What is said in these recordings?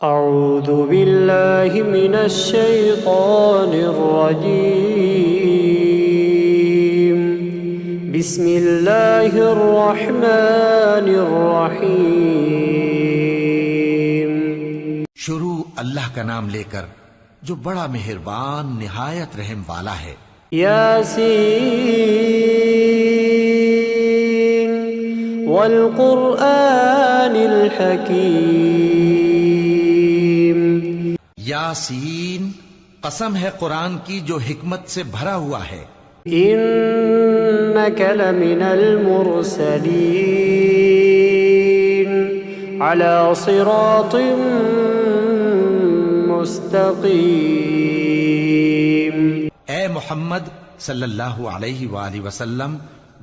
اعوذ باللہ من الشیطان الرجیم بسم اللہ الرحمن الرحیم شروع اللہ کا نام لے کر جو بڑا مہربان نہایت رحم والا ہے۔ یاسین والقرآن الحکیم، یاسین، قسم ہے قرآن کی جو حکمت سے بھرا ہوا ہے۔ انک لمن المرسلین علی صراط مستقیم۔ اے محمد صلی اللہ علیہ وآلہ وسلم،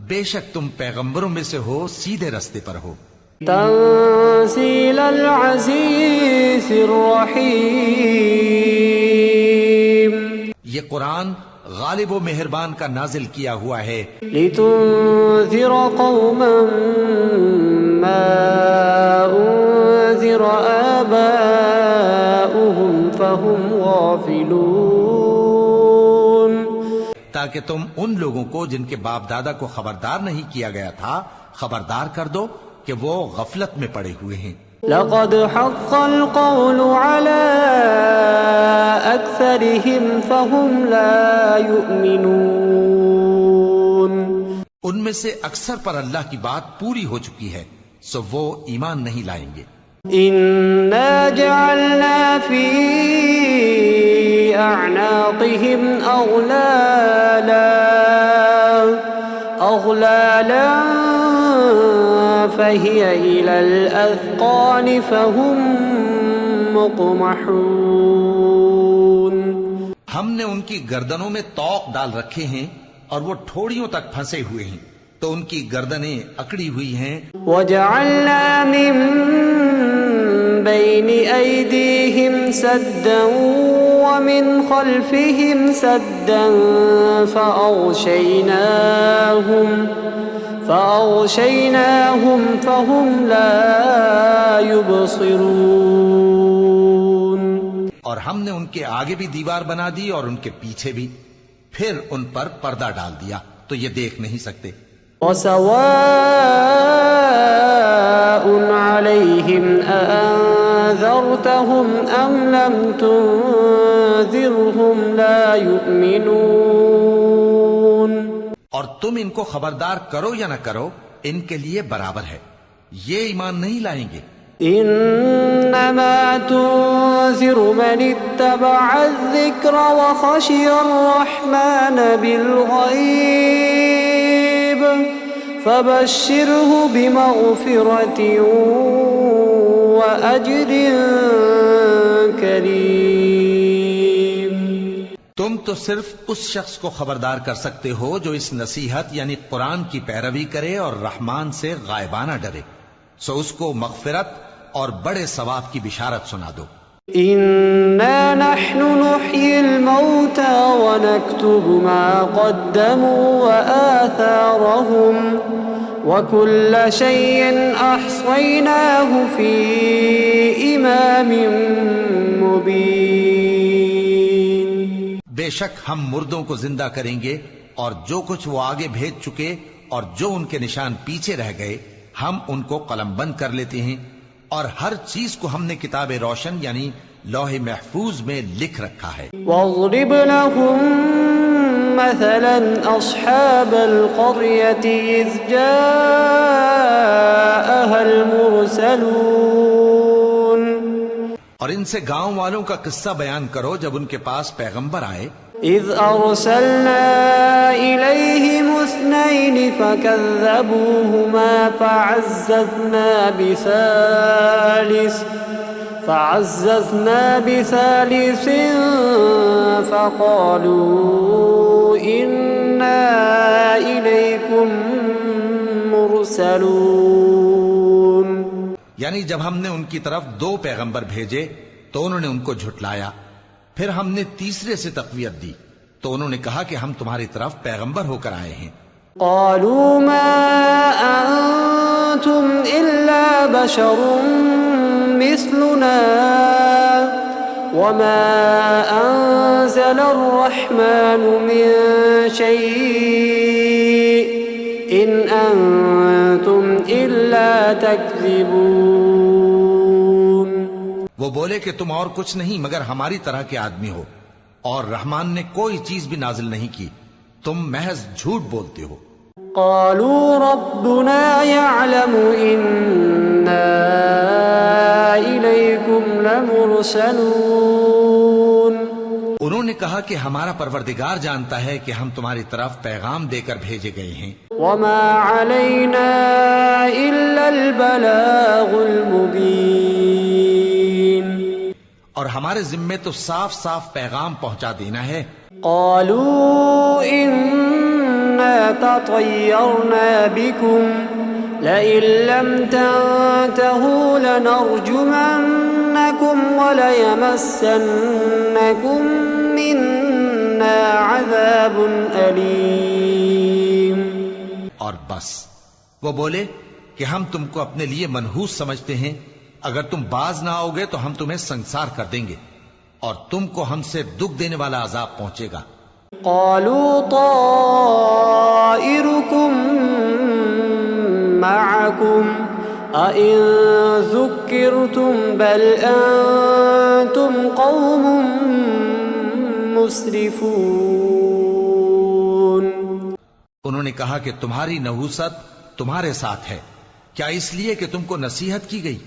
بے شک تم پیغمبروں میں سے ہو، سیدھے رستے پر ہو۔ تنزیل العزیز الرحیم، یہ قرآن غالب و مہربان کا نازل کیا ہوا ہے، لتنذر قوما ما انذر آباؤهم فهم غافلون، تاکہ تم ان لوگوں کو جن کے باپ دادا کو خبردار نہیں کیا گیا تھا خبردار کر دو کہ وہ غفلت میں پڑے ہوئے ہیں۔ لقد حق القول على أكثرهم فهم لا يؤمنون، ان میں سے اکثر پر اللہ کی بات پوری ہو چکی ہے، سو وہ ایمان نہیں لائیں گے۔ إنا جعلنا في أعناقهم أغلالا فهي إلى الأذقان فهم مقمحون، ہم نے ان کی گردنوں میں طوق ڈال رکھے ہیں اور وہ ٹھوڑیوں تک پھنسے ہوئے ہیں، تو ان کی گردنیں اکڑی ہوئی ہیں۔ وجعلنا من بين أيديهم سدا ومن خلفهم سدا فأغشيناهم فهم لا يبصرون، اور ہم نے ان کے آگے بھی دیوار بنا دی اور ان کے پیچھے بھی، پھر ان پر پردہ ڈال دیا تو یہ دیکھ نہیں سکتے۔ وسواء عليهم أأنذرتهم أم لم تنذرهم لا يؤمنون، اور تم ان کو خبردار کرو یا نہ کرو ان کے لیے برابر ہے، یہ ایمان نہیں لائیں گے۔ انما تنذر من اتبع الذکر وخشی الرحمن بالغیب فبشره بمغفرة وأجر کریم۔ تم تو صرف اس شخص کو خبردار کر سکتے ہو جو اس نصیحت یعنی قرآن کی پیروی کرے اور رحمان سے غائبانہ ڈرے، سو اس کو مغفرت اور بڑے ثواب کی بشارت سنا دو۔ انا نحن نحيي الموتى ونكتب ما قدموا وآثارهم وكل شيء احصيناه في امام مبين۔ بے شک ہم مردوں کو زندہ کریں گے اور جو کچھ وہ آگے بھیج چکے اور جو ان کے نشان پیچھے رہ گئے ہم ان کو قلم بند کر لیتے ہیں، اور ہر چیز کو ہم نے کتاب روشن یعنی لوح محفوظ میں لکھ رکھا ہے۔ واضرب لهم مثلا اصحاب القرية اذ جاءها المرسلون، اور ان سے گاؤں والوں کا قصہ بیان کرو جب ان کے پاس پیغمبر آئے۔ اذ ارسلنا الیہم اثنین فکذبوہما فعززنا بثالث فقالوا انا الیکم مرسلون، یعنی جب ہم نے ان کی طرف 2 پیغمبر بھیجے تو انہوں نے ان کو جھٹلایا، پھر ہم نے تیسرے سے تقویت دی تو انہوں نے کہا کہ ہم تمہاری طرف پیغمبر ہو کر آئے ہیں۔ قالوا ما انتم الا بشر مثلنا وما أنزل الرحمن من شيء إن أنتم إلا تكذبون. وہ بولے کہ تم اور کچھ نہیں مگر ہماری طرح کے آدمی ہو، اور رحمان نے کوئی چیز بھی نازل نہیں کی، تم محض جھوٹ بولتے ہو. قالوا ربنا يعلم إنا إليكم لمرسلون. انہوں نے کہا کہ ہمارا پروردگار جانتا ہے کہ ہم تمہاری طرف پیغام دے کر بھیجے گئے ہیں. وما علينا إلا البلاغ المبين. اور ہمارے ذمے تو صاف صاف پیغام پہنچا دینا ہے. قالوا إنا تطيرنا بكم لئن لم تنتهوا لنرجمنكم وليمسنكم منا عذاب أليم. اور بس وہ بولے کہ ہم تم کو اپنے لیے منحوس سمجھتے ہیں، اگر تم باز نہ آؤ گے تو ہم تمہیں سنسار کر دیں گے اور تم کو ہم سے دکھ دینے والا عذاب پہنچے گا. قالوا طائركم معكم أئن ذكرتم بل أنتم قوم مسرفون. انہوں نے کہا کہ تمہاری نحوست تمہارے ساتھ ہے، کیا اس لیے کہ تم کو نصیحت کی گئی؟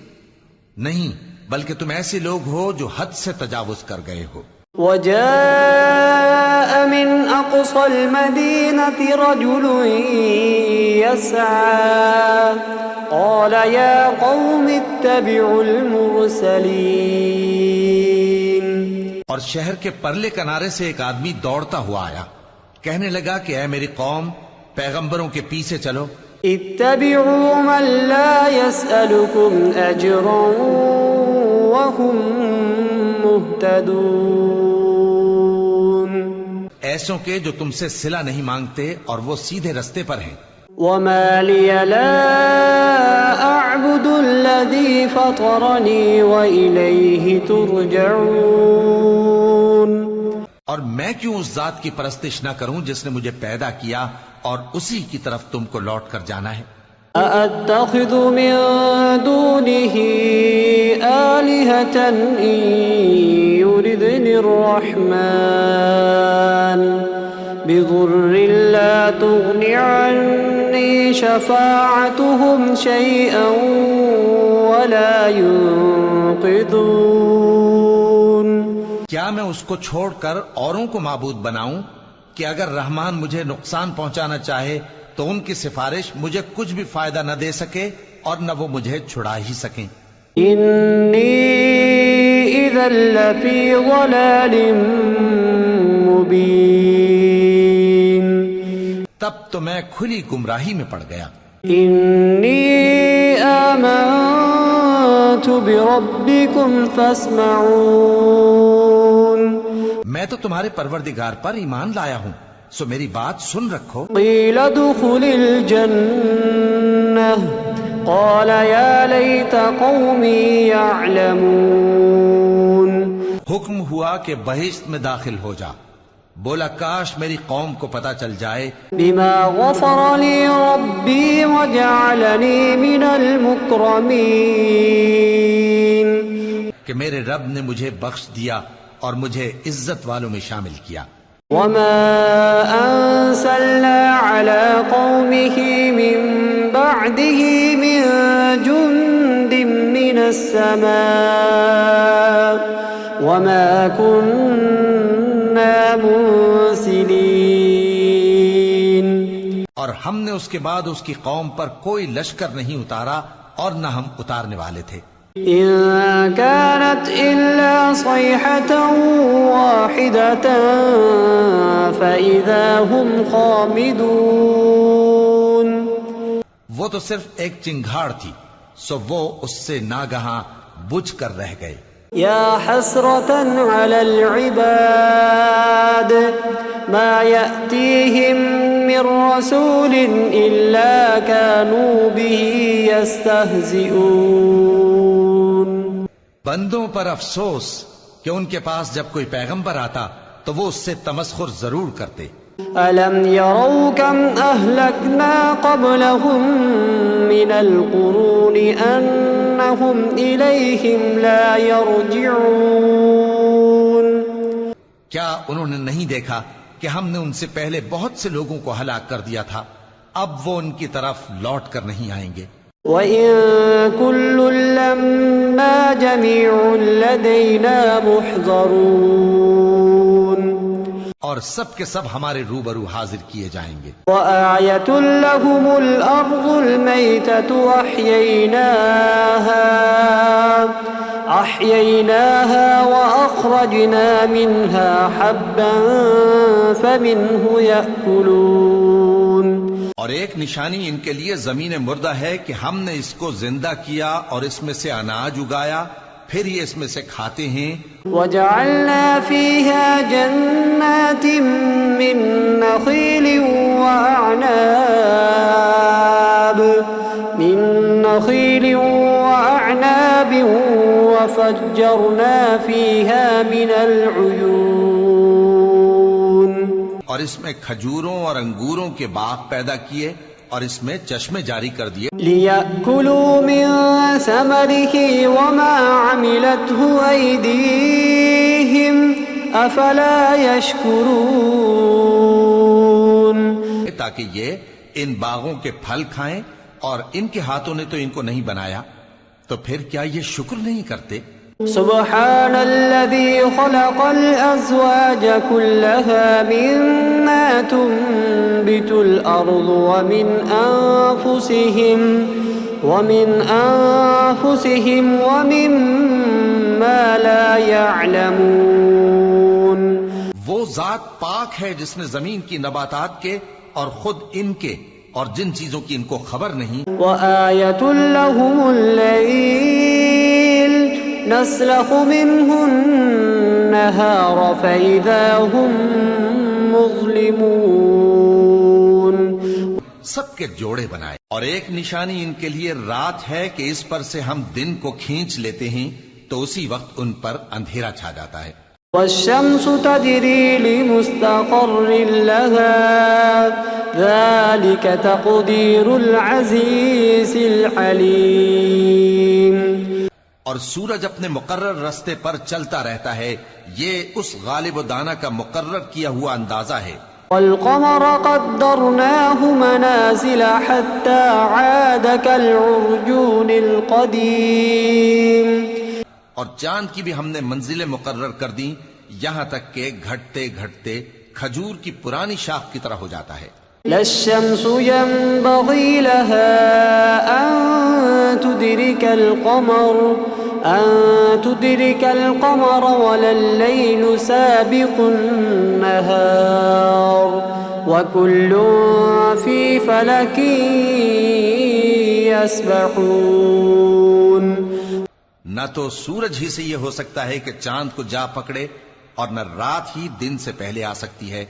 نہیں، بلکہ تم ایسے لوگ ہو جو حد سے تجاوز کر گئے ہو. وجاء من أقصى المدينة رجل يسعى قال يا قوم اتبعوا المرسلين. اور شہر کے پرلے کنارے سے ایک آدمی دوڑتا ہوا آیا، کہنے لگا کہ اے میری قوم، پیغمبروں کے پیچھے چلو. اتبعوا من لا يسألكم أجرا وهم مهتدون. ایسوں کے جو تم سے صلہ نہیں مانگتے اور وہ سیدھے رستے پر ہیں. وما لي لا أعبد الذي فطرني وإليه ترجعون. اور میں کیوں اس ذات کی پرستش نہ کروں جس نے مجھے پیدا کیا اور اسی کی طرف تم کو لوٹ کر جانا ہے. أأتخذ من دونه آلهة إن يردني الرحمن بضر لا تغن عني شفاعتهم شيئا ولا ينقذون. کیا میں اس کو چھوڑ کر اوروں کو معبود بناؤں کہ اگر رحمان مجھے نقصان پہنچانا چاہے تو ان کی سفارش مجھے کچھ بھی فائدہ نہ دے سکے اور نہ وہ مجھے چھڑا ہی سکیں. إني إذا لفي ضلال مبين. تب تو میں کھلی گمراہی میں پڑ گیا. إني آمنت بربكم فاسمعون. میں تو تمہارے پروردگار پر ایمان لایا ہوں، سو میری بات سن رکھو. قيل ادخل الجنة قال يا ليت قومي يعلمون. حکم ہوا کہ بہشت میں داخل ہو جا. بولا کاش میری قوم کو پتا چل جائے بما غفر لي ربي وجعلني من المكرمين. کہ میرے رب نے مجھے بخش دیا اور مجھے عزت والوں میں شامل کیا. وما أنزلنا على قومه من بعده من جند من السماء وما كنا منزلين. اور ہم نے اس کے بعد اس کی قوم پر کوئی لشکر نہیں اتارا اور نہ ہم اتارنے والے تھے. إن كانت إلا صيحة واحدة فإذا هم خامدون. وہ تو صرف ایک چنگھاڑ تھی، سو وہ اس سے ناگہاں بجھ کر رہ گئے. يا حسرة على العباد ما يأتيهم من رسول إلا كانوا به يستهزئون. بندوں پر افسوس کہ ان کے پاس جب کوئی پیغمبر آتا تو وہ اس سے تمسخر ضرور کرتے۔ أَلَمْ يَرَوْا كَمْ أَهْلَكْنَا قَبْلَهُمْ مِنَ الْقُرُونِ أَنَّهُمْ إِلَيْهِمْ لَا يَرْجِعُونَ۔ کیا انہوں نے نہیں دیکھا کہ ہم نے ان سے پہلے بہت سے لوگوں کو ہلاک کر دیا تھا، اب وہ ان کی طرف لوٹ کر نہیں آئیں گے۔ وَإِن كُلٌّ لَّمَّا جَمِيعٌ لَّدَيْنَا مُحْضَرُونَ، اور سب کے سب ہمارے روبرو حاضر کیے جائیں گے۔ وَآيَةٌ لَّهُمُ الْأَرْضُ الْمَيْتَةُ أَحْيَيْنَاهَا وَأَخْرَجْنَا مِنْهَا حَبًّا فَمِنْهُ يَأْكُلُونَ۔ اور ایک نشانی ان کے لیے زمین مردہ ہے کہ ہم نے اس کو زندہ کیا اور اس میں سے اناج اگایا، پھر یہ اس میں سے کھاتے ہیں۔ وَجَعَلْنَا فِيهَا جَنَّاتٍ مِّن نَّخِيلٍ وَأَعْنَابٍ وَفَجَّرْنَا فِيهَا مِنَ الْعُيُونِ، اور اس میں کھجوروں اور انگوروں کے باغ پیدا کیے اور اس میں چشمے جاری کر دیے۔ لِيَأْكُلُوا مِن ثَمَرِهِ وَمَا عَمِلَتْهُ أَيْدِيهِمْ أَفَلَا يَشْكُرُونَ، تاکہ یہ ان باغوں کے پھل کھائیں، اور ان کے ہاتھوں نے تو ان کو نہیں بنایا، تو پھر کیا یہ شکر نہیں کرتے؟ سبحان الذي خلق الأزواج كلها مما تنبت الأرض ومن أنفسهم ومما لا يعلمون۔ وہ ذات پاک ہے جس نے زمین کی نباتات کے اور خود ان کے اور جن چیزوں کی ان کو خبر نہیں۔ وآية لهم الليل نسلخ منه النهار فإذا هم مظلمون۔ سب کے جوڑے بنائے، اور ایک نشانی ان کے لیے رات ہے کہ اس پر سے ہم دن کو کھینچ لیتے ہیں تو اسی وقت ان پر اندھیرا چھا جاتا ہے۔ والشمس تجري لمستقر لها ذلك تقدير العزيز العليم۔ اور سورج اپنے مقرر راستے پر چلتا رہتا ہے، یہ اس غالب و دانا کا مقرر کیا ہوا اندازہ ہے۔ والقمر قدرناه منازل حتى عاد كالعرجون القديم۔ اور چاند کی بھی ہم نے منزلیں مقرر کر دیں، یہاں تک کہ گھٹتے گھٹتے کھجور کی پرانی شاخ کی طرح ہو جاتا ہے۔ لا الشمس ينبغي لها أن تدرك القمر ولا الليل سابق النهار وكل في فلك يسبحون۔ نہ تو سورج ہی سے یہ ہو سکتا ہے کہ چاند کو جا پکڑے، اور نہ رات ہی دن سے پہلے آ سکتی ہے،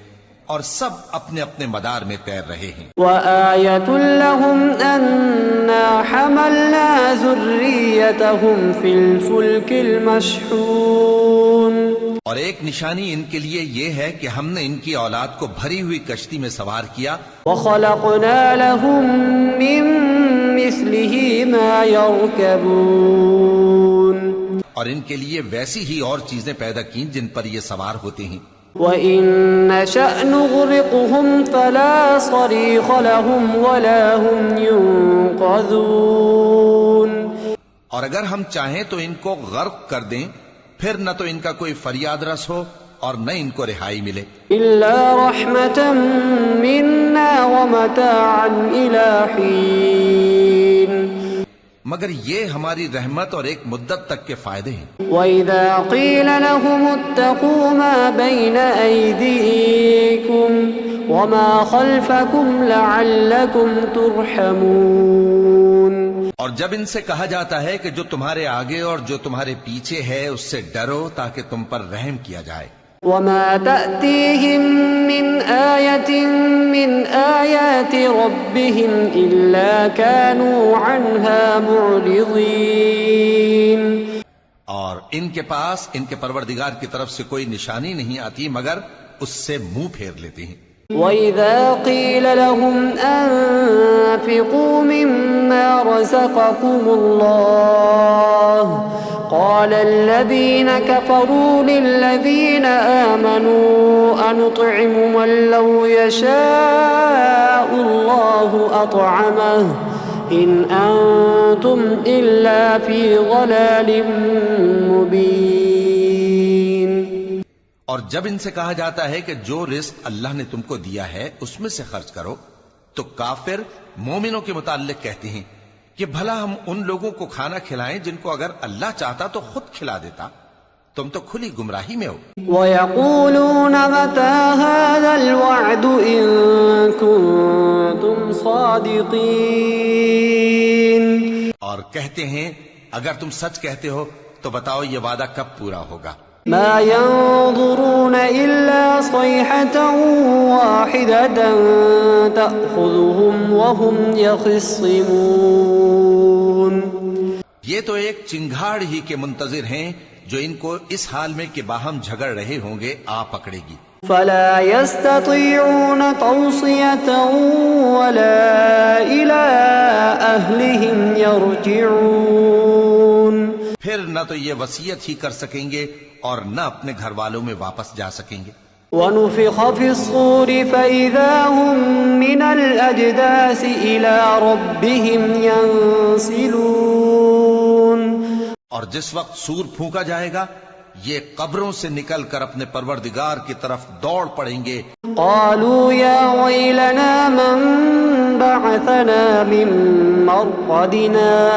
اور سب اپنے اپنے مدار میں تیر رہے ہیں۔ وَآيَةٌ لَّهُمْ أَنَّا حَمَلْنَا ذُرِّيَّتَهُمْ فِي الْفُلْكِ الْمَشْحُونِ۔ اور ایک نشانی ان کے لیے یہ ہے کہ ہم نے ان کی اولاد کو بھری ہوئی کشتی میں سوار کیا۔ وَخَلَقْنَا لَهُم مِّن مِّثْلِهِ مَا يَرْكَبُونَ۔ اور ان کے لیے ویسی ہی اور چیزیں پیدا کی جن پر یہ سوار ہوتے ہیں۔ وَإِن نَّشَأْ نُغْرِقْهُمْ فَلَا صَرِيخَ لَهُمْ وَلَا هُمْ يُنقَذُونَ۔ اور اگر ہم چاہیں تو ان کو غرق کر دیں، پھر نہ تو ان کا کوئی فریاد رس ہو اور نہ ان کو رہائی ملے۔ إِلَّا رَحْمَةً مِّنَّا وَمَتَاعًا إِلَىٰ حِينٍ۔ مگر یہ ہماری رحمت اور ایک مدت تک کے فائدے ہیں۔ وَإِذَا قِيلَ لَهُمُ اتَّقُوا مَا بَيْنَ أَيْدِيكُمْ وَمَا خَلْفَكُمْ لَعَلَّكُمْ تُرْحَمُونَ۔ اور جب ان سے کہا جاتا ہے کہ جو تمہارے آگے اور جو تمہارے پیچھے ہے اس سے ڈرو تاکہ تم پر رحم کیا جائے۔ وَمَا تَأْتِيهِم مِّنْ آيَةٍ مِّنْ آيَاتِ رَبِّهِمْ إِلَّا كَانُوا عَنْهَا مُعْرِضِينَ۔ اور ان کے پاس ان کے پروردگار کی طرف سے کوئی نشانی نہیں آتی مگر اس سے منہ پھیر لیتے ہیں۔ وَإِذَا قِيلَ لَهُمْ أَنفِقُوا مِمَّا رَزَقَكُمُ اللَّهُ قَالَ الَّذِينَ كَفَرُوا لِلَّذِينَ آمَنُوا أَنُطْعِمُ مَن لَّوْ يَشَاءُ اللَّهُ أَطْعَمَهُ إِنْ أَنتُمْ إِلَّا فِي ضَلَالٍ مُّبِينٍ۔ اور جب ان سے کہا جاتا ہے کہ جو رزق اللہ نے تم کو دیا ہے اس میں سے خرچ کرو، تو کافر مومنوں کے متعلق کہتے ہیں کہ بھلا ہم ان لوگوں کو کھانا کھلائیں جن کو اگر اللہ چاہتا تو خود کھلا دیتا، تم تو کھلی گمراہی میں ہو۔ وَيَقُولُونَ مَتَى هَذَا الْوَعْدُ إِن كُنتُمْ صَادِقِينَ۔ اور کہتے ہیں اگر تم سچ کہتے ہو تو بتاؤ یہ وعدہ کب پورا ہوگا۔ ما ينظرون إلا صيحة واحدة تأخذهم وهم يخصمون۔ یہ تو ایک چنگھاڑ ہی کے منتظر ہیں جو ان کو اس حال میں کہ باہم جھگڑ رہے ہوں گے آ پکڑے گی۔ فلا يستطيعون توصية ولا إلى أهلهم يرجعون۔ پھر نہ تو یہ وصیت ہی کر سکیں گے اور نہ اپنے گھر والوں میں واپس جا سکیں گے۔ ونفخ في الصور فإذا هم من الأجداث إلى ربهم ينسلون۔ اور جس وقت سور پھونکا جائے گا یہ قبروں سے نکل کر اپنے پروردگار کی طرف دوڑ پڑیں گے۔ قالوا يا ويلنا من بعثنا من مرقدنا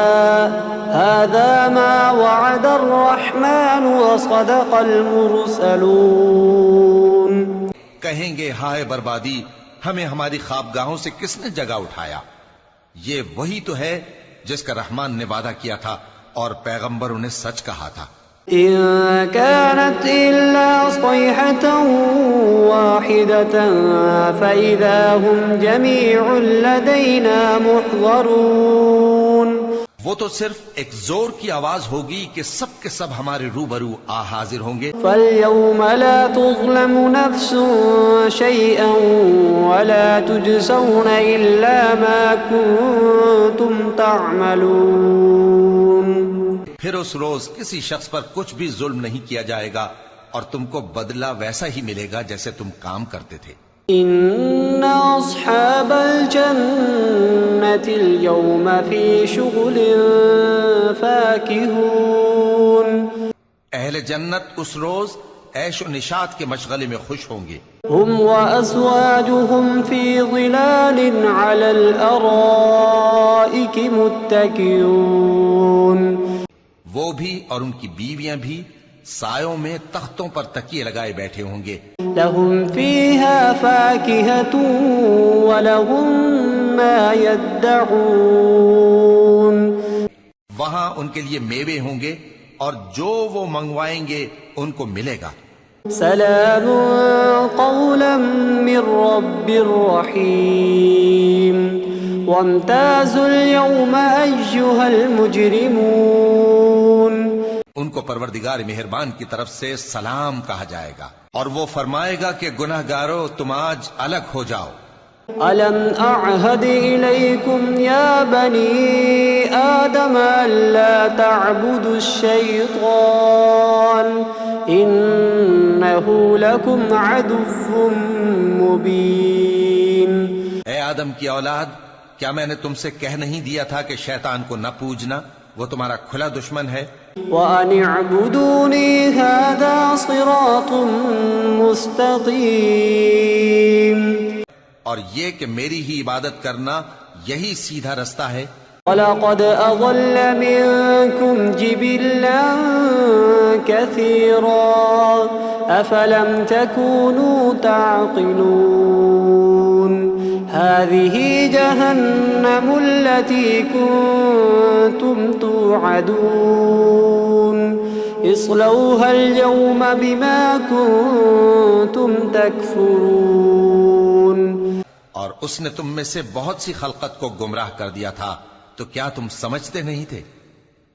هذا ما وعد الرحمن وصدق المرسلون۔ کہیں گے ہائے بربادی، ہمیں ہماری خوابگاہوں سے کس نے جگہ اٹھایا؟ یہ وہی تو ہے جس کا رحمان نے وعدہ کیا تھا اور پیغمبروں نے سچ کہا تھا۔ إن كانت إلا صيحة واحدة فإذا هم جميع لدينا محضرون۔ وہ تو صرف ایک زور کی آواز ہوگی کہ سب کے سب ہمارے روبرو آ حاضر ہوں گے۔ فاليوم لا تظلم نفس شيئا ولا تجزون إلا ما كنتم تعملون۔ پھر اس روز کسی شخص پر کچھ بھی ظلم نہیں کیا جائے گا اور تم کو بدلہ ویسا ہی ملے گا جیسے تم کام کرتے تھے۔ ان اصحاب الجنة اليوم في شغل فاكهون۔ اہل جنت اس روز عیش و نشاط کے مشغلے میں خوش ہوں گے۔ هم وازواجهم في ظلال على الارائك متكئون۔ وہ بھی اور ان کی بیویاں بھی سایوں میں تختوں پر تکیے لگائے بیٹھے ہوں گے۔ لهم فيها فاكهة ولهم ما يدعون۔ وہاں ان کے لیے میوے ہوں گے اور جو وہ منگوائیں گے ان کو ملے گا۔ سلام قولا من رب رحیم وامتازوا اليوم أيها المجرمون۔ ان کو پروردگار مہربان کی طرف سے سلام کہا جائے گا اور وہ فرمائے گا کہ گناہگارو تم آج الگ ہو جاؤ۔ ألم أعهد إليكم يا بني آدم ألا تعبدوا الشيطان إنه لكم عدو مبين۔ اے آدم کی اولاد، کیا میں نے تم سے کہہ نہیں دیا تھا کہ شیطان کو نہ پوجنا، وہ تمہارا کھلا دشمن ہے۔ وَأَنِ اعْبُدُونِي هَذَا صِرَاطٌ مُسْتَقِيمٌ۔ اور یہ کہ میری ہی عبادت کرنا یہی سیدھا رستہ ہے۔ وَلَقَدْ أَضَلَّ مِنكُمْ جِبِلًّا كَثِيرًا أَفَلَمْ تَكُونُوا تَعْقِلُونَ۔ هَذِهِ جَهَنَّمُ الَّتِي كُنتُمْ تُوعَدُونَ اصْلَوْهَا الْيَوْمَ بِمَا كُنتُمْ تَكْفُرُونَ۔ اور اس نے تم میں سے بہت سی خلقت کو گمراہ کر دیا تھا، تو کیا تم سمجھتے نہیں تھے؟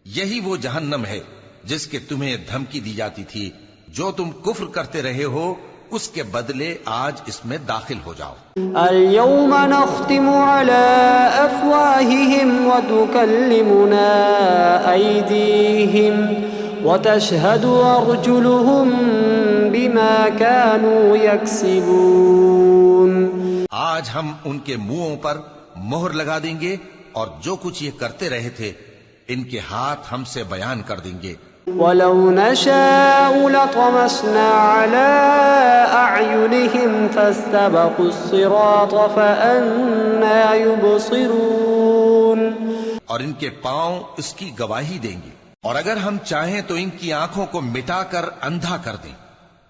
یہی وہ جہنم ہے جس کے تمہیں دھمکی دی جاتی تھی، جو تم کفر کرتے رہے ہو اس کے بدلے آج اس میں داخل ہو جاؤ۔ اليوم نختم على أفواههم وتكلمنا أيديهم وتشهد أرجلهم بما كانوا يكسبون۔ آج ہم ان کے منہوں پر مہر لگا دیں گے اور جو کچھ یہ کرتے رہے تھے ان کے ہاتھ ہم سے بیان کر دیں گے۔ وَلَوْ نَشَاءُ لَطَمَسْنَا عَلَىٰ أَعْيُنِهِمْ فَاسْتَبَقُوا الصِّرَاطَ فَأَنَّىٰ يُبْصِرُونَ۔ اور ان کے پاؤں اس کی گواہی دیں گے، اور اگر ہم چاہیں تو ان کی آنکھوں کو مٹا کر اندھا کر دیں،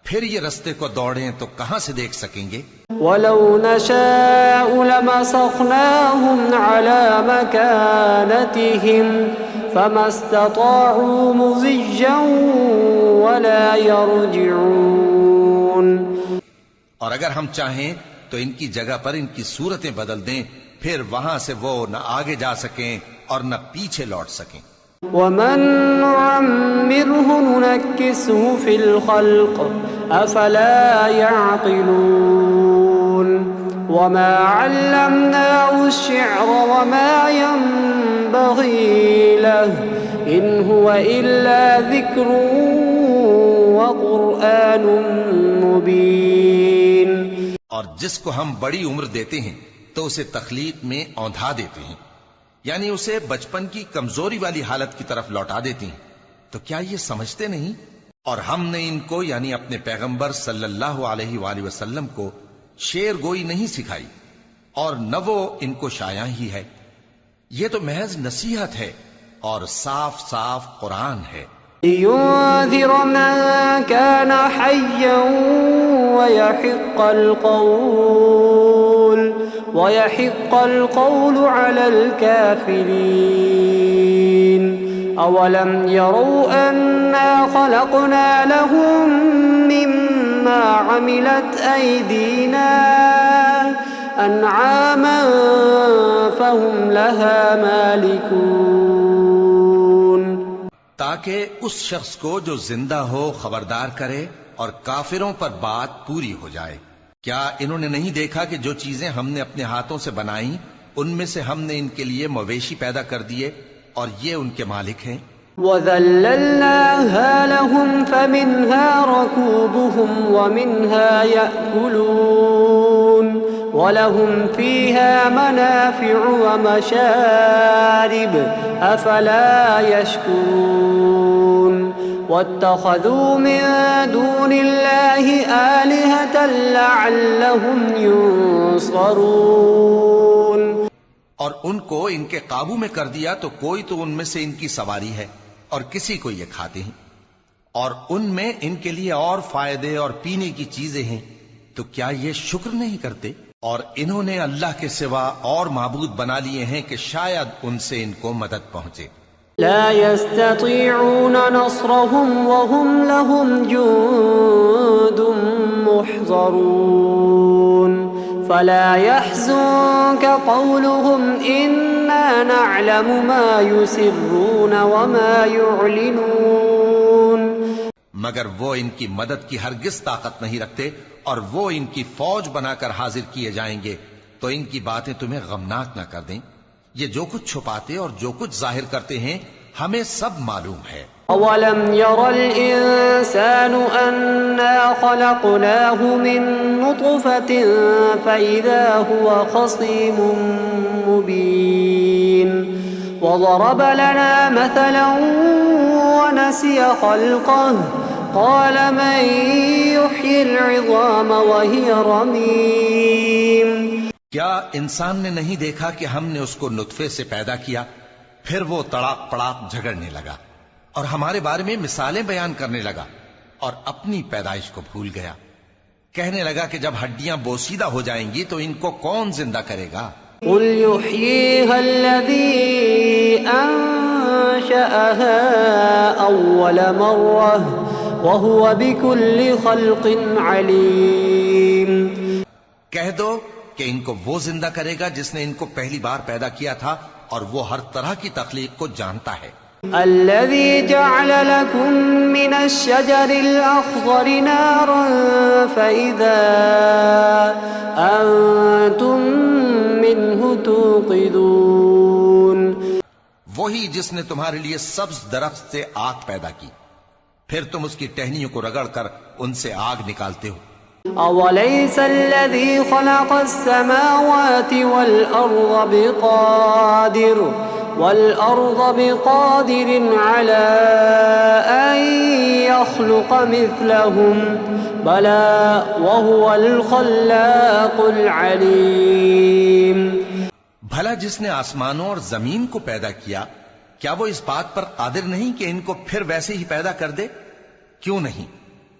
پھر یہ رستے کو دوڑیں تو کہاں سے دیکھ سکیں گے؟ وَلَوْ نَشَاءُ لَمَسَخْنَاهُمْ عَلَىٰ مَكَانَتِهِمْ فَمَا اسْتَطَاعُوا مُضِيًّا وَلَا يَرْجِعُونَ۔ اور اگر ہم چاہیں تو ان کی جگہ پر ان کی صورتیں بدل دیں، پھر وہاں سے وہ نہ آگے جا سکیں اور نہ پیچھے لوٹ سکیں۔ وَمَن نُّعَمِّرْهُ نُنَكِّسْهُ فِي الْخَلْقِ أَفَلَا يَعْقِلُونَ وَمَا عَلَّمْنَاهُ الشِّعْرَ وَمَا يَنبَغِي لَهُ إِنْ هُوَ إِلَّا ذِكْرٌ وَقُرْآنٌ مُبِينٌ۔ اور جس کو ہم بڑی عمر دیتے ہیں تو اسے تخلیق میں اوندھا دیتے ہیں، یعنی اسے بچپن کی کمزوری والی حالت کی طرف لوٹا دیتی ہیں، تو کیا یہ سمجھتے نہیں؟ اور ہم نے ان کو یعنی اپنے پیغمبر صلی اللہ علیہ وآلہ وسلم کو شعر گوئی نہیں سکھائی، اور نہ وہ ان کو شایع ہی ہے، یہ تو محض نصیحت ہے اور صاف صاف قرآن ہے۔ لِيُنذِرَ مَن كَانَ حَيًّا وَيَحِقَّ الْقَوْلُ عَلَى الْكَافِرِينَ۔ أَوَلَمْ يَرَوْا أَنَّا خَلَقْنَا لَهُم مِّمَّا عَمِلَتْ أَيْدِينَا أَنْعَامًا فَهُمْ لَهَا مَالِكُونَ۔ تاکہ اس شخص کو جو زندہ ہو خبردار کرے اور کافروں پر بات پوری ہو جائے۔ کیا انہوں نے نہیں دیکھا کہ جو چیزیں ہم نے اپنے ہاتھوں سے بنائیں ان میں سے ہم نے ان کے لیے مویشی پیدا کر دیے اور یہ ان کے مالک ہیں؟ وَذَلَّلْنَاهَا لَهُمْ فَمِنْهَا رَكُوبُهُمْ وَمِنْهَا يَأْكُلُونَ وَلَهُمْ فِيهَا مَنَافِعُ وَمَشَارِبُ أَفَلَا يَشْكُرُونَ وَاتَّخَذُوا مِن دُونِ اللَّهِ آلِهَةً لَعَلَّهُمْ يُنصَرُونَ۔ اور ان کو ان کے قابو میں کر دیا تو کوئی تو ان میں سے ان کی سواری ہے اور کسی کو یہ کھاتے ہیں، اور ان میں ان کے لیے اور فائدے اور پینے کی چیزیں ہیں، تو کیا یہ شکر نہیں کرتے؟ اور انہوں نے اللہ کے سوا اور معبود بنا لیے ہیں کہ شاید ان سے ان کو مدد پہنچے۔ لا يستطيعون نصرهم وهم لهم جند محضرون فلا يحزنك قولهم إنا نعلم ما يسرون وما يعلنون۔ مگر وہ ان کی مدد کی ہرگز طاقت نہیں رکھتے، اور وہ ان کی فوج بنا کر حاضر کیے جائیں گے تو ان کی باتیں تمہیں غمناک نہ کر دیں۔ یہ جو کچھ چھپاتے اور جو کچھ ظاہر کرتے ہیں ہمیں سب معلوم ہے۔ أَوَلَمْ يَرَ الْإِنسَانُ أَنَّا خَلَقْنَاهُ مِن نُّطْفَةٍ فَإِذَا هُوَ خَصِيمٌ مُّبِينٌ وَضَرَبَ لَنَا مَثَلًا وَنَسِيَ خَلْقَهُ قَالَ مَن يُحْيِي الْعِظَامَ وَهِيَ رَمِيمٌ۔ کیا انسان نے نہیں دیکھا کہ ہم نے اس کو نطفے سے پیدا کیا، پھر وہ تڑاک پڑاک جھگڑنے لگا اور ہمارے بارے میں مثالیں بیان کرنے لگا اور اپنی پیدائش کو بھول گیا، کہنے لگا کہ جب ہڈیاں بوسیدہ ہو جائیں گی تو ان کو کون زندہ کرے گا؟ قُلْ يُحْيِيهَا الَّذِي أَنشَأَهَا أَوَّلَ مَرَّةٍ وَهُوَ بِكُلِّ خَلْقٍ عَلِيمٌ۔ کہہ دو کہ ان کو وہ زندہ کرے گا جس نے ان کو پہلی بار پیدا کیا تھا، اور وہ ہر طرح کی تخلیق کو جانتا ہے۔ الذي جعل لكم من الشجر الأخضر نارا فإذا أنتم منه توقدون. وہی جس نے تمہارے لیے سبز درخت سے آگ پیدا کی، پھر تم اس کی ٹہنیوں کو رگڑ کر ان سے آگ نکالتے ہو. أوليس الذي خلق السماوات والأرض بقادر على أن يخلق مثلهم بلى وهو الخلاق العليم. بھلا جس نے آسمانوں اور زمین کو پیدا کیا، کیا وہ اس بات پر قادر نہیں کہ ان کو پھر ویسے ہی پیدا کر دے؟ کیوں نہیں؟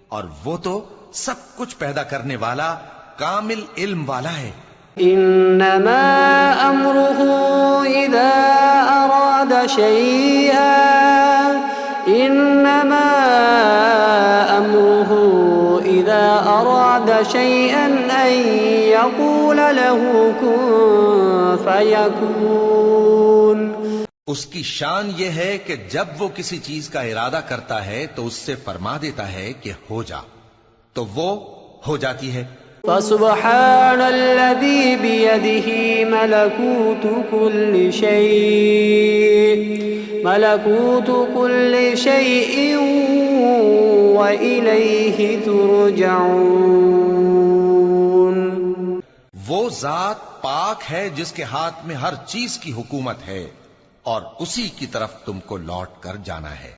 اور وہ تو سب کچھ پیدا کرنے والا، کامل علم والا ہے. انما امره اذا اراد شيئا انما امره اذا اراد شيئا ان يقول له كن فيكون. اس کی شان یہ ہے کہ جب وہ کسی چیز کا ارادہ کرتا ہے تو اس سے فرما دیتا ہے کہ ہو جا، تو وہ ہو جاتی ہے. فسبحان الذي بيده ملكوت كل شيء وإليه ترجعون. وہ ذات پاک ہے جس کے ہاتھ میں ہر چیز کی حکومت ہے اور اسی کی طرف تم کو لوٹ کر جانا ہے.